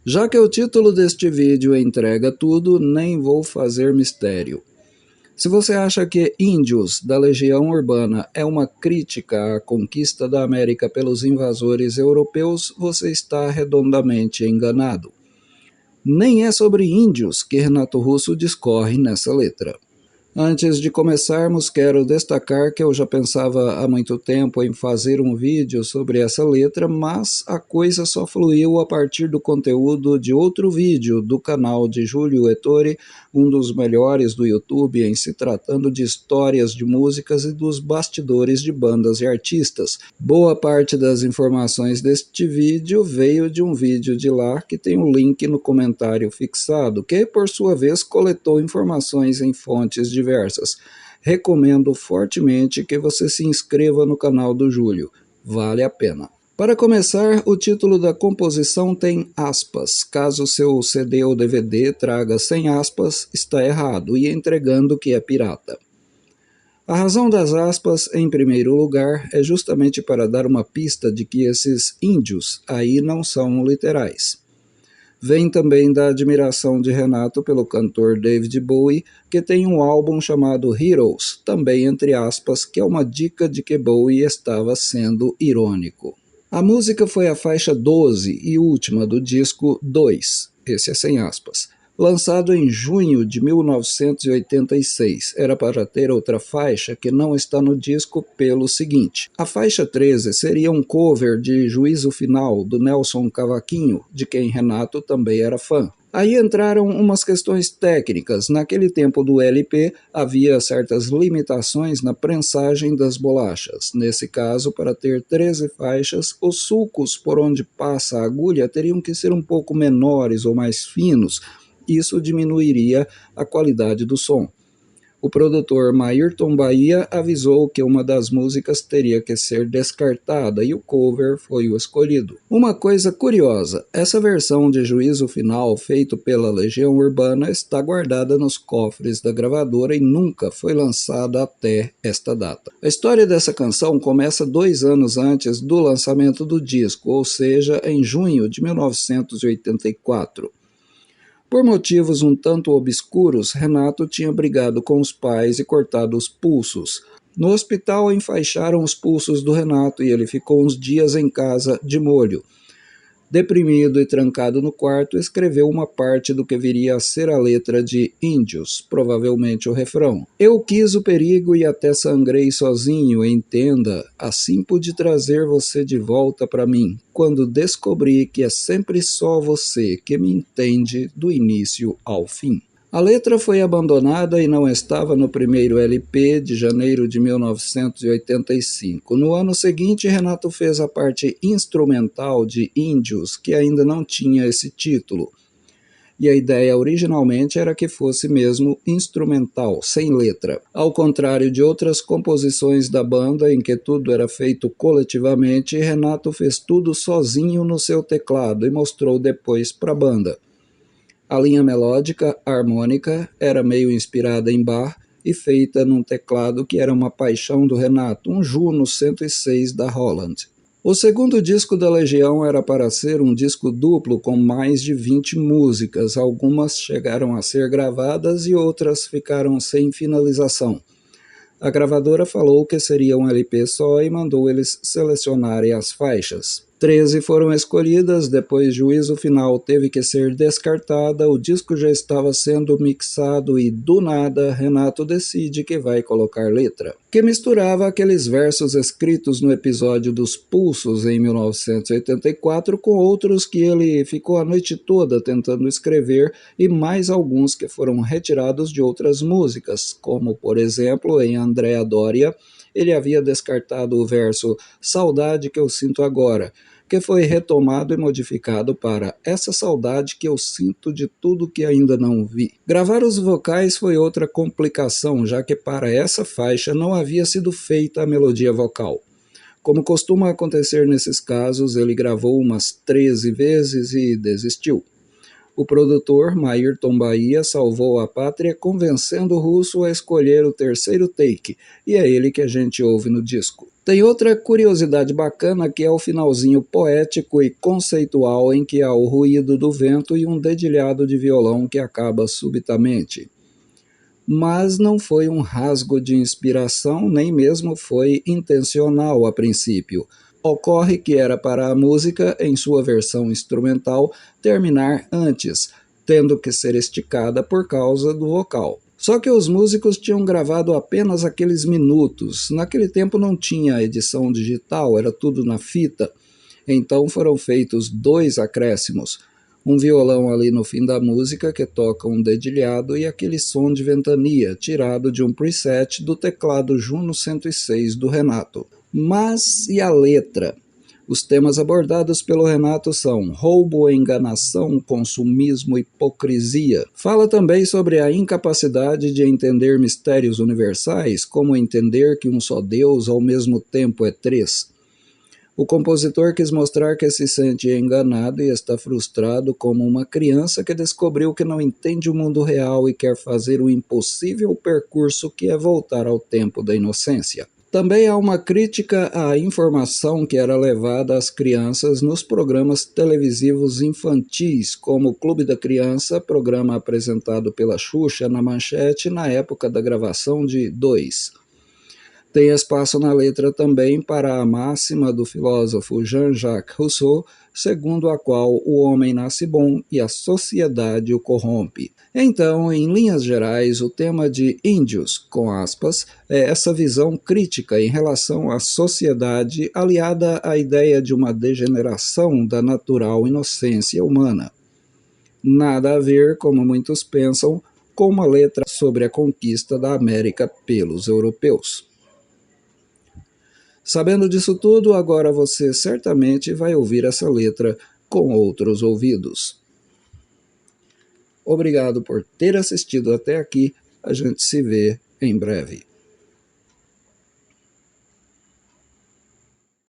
Já que o título deste vídeo entrega tudo, nem vou fazer mistério. Se você acha que Índios, da Legião Urbana, é uma crítica à conquista da América pelos invasores europeus, você está redondamente enganado. Nem é sobre índios que Renato Russo discorre nessa letra. Antes de começarmos, quero destacar que eu já pensava há muito tempo em fazer um vídeo sobre essa letra, mas a coisa só fluiu a partir do conteúdo de outro vídeo do canal de Júlio Ettore, um dos melhores do YouTube em se tratando de histórias de músicas e dos bastidores de bandas e artistas. Boa parte das informações deste vídeo veio de um vídeo de lá que tem um link no comentário fixado, que por sua vez coletou informações em fontes diversas. Recomendo fortemente que você se inscreva no canal do Júlio, vale a pena. Para começar, o título da composição tem aspas. Caso seu CD ou DVD traga sem aspas, está errado e entregando que é pirata. A razão das aspas, em primeiro lugar, é justamente para dar uma pista de que esses índios aí não são literais. Vem também da admiração de Renato pelo cantor David Bowie, que tem um álbum chamado Heroes, também entre aspas, que é uma dica de que Bowie estava sendo irônico. A música foi a faixa 12 e última do disco 2, esse é sem aspas. Lançado em junho de 1986, era para ter outra faixa que não está no disco pelo seguinte. A faixa 13 seria um cover de Juízo Final, do Nelson Cavaquinho, de quem Renato também era fã. Aí entraram umas questões técnicas. Naquele tempo do LP, havia certas limitações na prensagem das bolachas. Nesse caso, para ter 13 faixas, os sulcos por onde passa a agulha teriam que ser um pouco menores ou mais finos. Isso diminuiria a qualidade do som. O produtor Maírton Bahia avisou que uma das músicas teria que ser descartada e o cover foi o escolhido. Uma coisa curiosa, essa versão de Juízo Final feito pela Legião Urbana está guardada nos cofres da gravadora e nunca foi lançada até esta data. A história dessa canção começa 2 anos antes do lançamento do disco, ou seja, em junho de 1984. Por motivos um tanto obscuros, Renato tinha brigado com os pais e cortado os pulsos. No hospital enfaixaram os pulsos do Renato e ele ficou uns dias em casa de molho. Deprimido e trancado no quarto, escreveu uma parte do que viria a ser a letra de Índios, provavelmente o refrão. Eu quis o perigo e até sangrei sozinho, entenda, assim pude trazer você de volta para mim, quando descobri que é sempre só você que me entende do início ao fim. A letra foi abandonada e não estava no primeiro LP de janeiro de 1985. No ano seguinte, Renato fez a parte instrumental de Índios, que ainda não tinha esse título. E a ideia originalmente era que fosse mesmo instrumental, sem letra. Ao contrário de outras composições da banda, em que tudo era feito coletivamente, Renato fez tudo sozinho no seu teclado e mostrou depois para a banda. A linha melódica, harmônica, era meio inspirada em Bach e feita num teclado que era uma paixão do Renato, um Juno 106 da Holland. O segundo disco da Legião era para ser um disco duplo com mais de 20 músicas, algumas chegaram a ser gravadas e outras ficaram sem finalização. A gravadora falou que seria um LP só e mandou eles selecionarem as faixas. 13 foram escolhidas, depois Juízo Final teve que ser descartada, o disco já estava sendo mixado e, do nada, Renato decide que vai colocar letra, que misturava aqueles versos escritos no episódio dos Pulsos em 1984 com outros que ele ficou a noite toda tentando escrever e mais alguns que foram retirados de outras músicas, como, por exemplo, em Andréa Doria, ele havia descartado o verso Saudade que eu sinto agora, que foi retomado e modificado para Essa saudade que eu sinto de tudo que ainda não vi. Gravar os vocais foi outra complicação, já que para essa faixa não havia sido feita a melodia vocal. Como costuma acontecer nesses casos, ele gravou umas 13 vezes e desistiu. O produtor, Maírton Bahia, salvou a pátria convencendo o russo a escolher o terceiro take, e é ele que a gente ouve no disco. Tem outra curiosidade bacana que é o finalzinho poético e conceitual em que há o ruído do vento e um dedilhado de violão que acaba subitamente. Mas não foi um rasgo de inspiração, nem mesmo foi intencional a princípio. Ocorre que era para a música, em sua versão instrumental, terminar antes, tendo que ser esticada por causa do vocal. Só que os músicos tinham gravado apenas aqueles minutos. Naquele tempo não tinha edição digital, era tudo na fita. Então foram feitos 2 acréscimos. Um violão ali no fim da música que toca um dedilhado e aquele som de ventania, tirado de um preset do teclado Juno 106 do Renato. Mas e a letra? Os temas abordados pelo Renato são roubo, enganação, consumismo, hipocrisia. Fala também sobre a incapacidade de entender mistérios universais, como entender que um só Deus ao mesmo tempo é 3. O compositor quis mostrar que se sente enganado e está frustrado como uma criança que descobriu que não entende o mundo real e quer fazer o impossível percurso que é voltar ao tempo da inocência. Também há uma crítica à informação que era levada às crianças nos programas televisivos infantis, como o Clube da Criança, programa apresentado pela Xuxa na Manchete na época da gravação de 2. Tem espaço na letra também para a máxima do filósofo Jean-Jacques Rousseau, segundo a qual o homem nasce bom e a sociedade o corrompe. Então, em linhas gerais, o tema de Índios, com aspas, é essa visão crítica em relação à sociedade aliada à ideia de uma degeneração da natural inocência humana. Nada a ver, como muitos pensam, com uma letra sobre a conquista da América pelos europeus. Sabendo disso tudo, agora você certamente vai ouvir essa letra com outros ouvidos. Obrigado por ter assistido até aqui. A gente se vê em breve.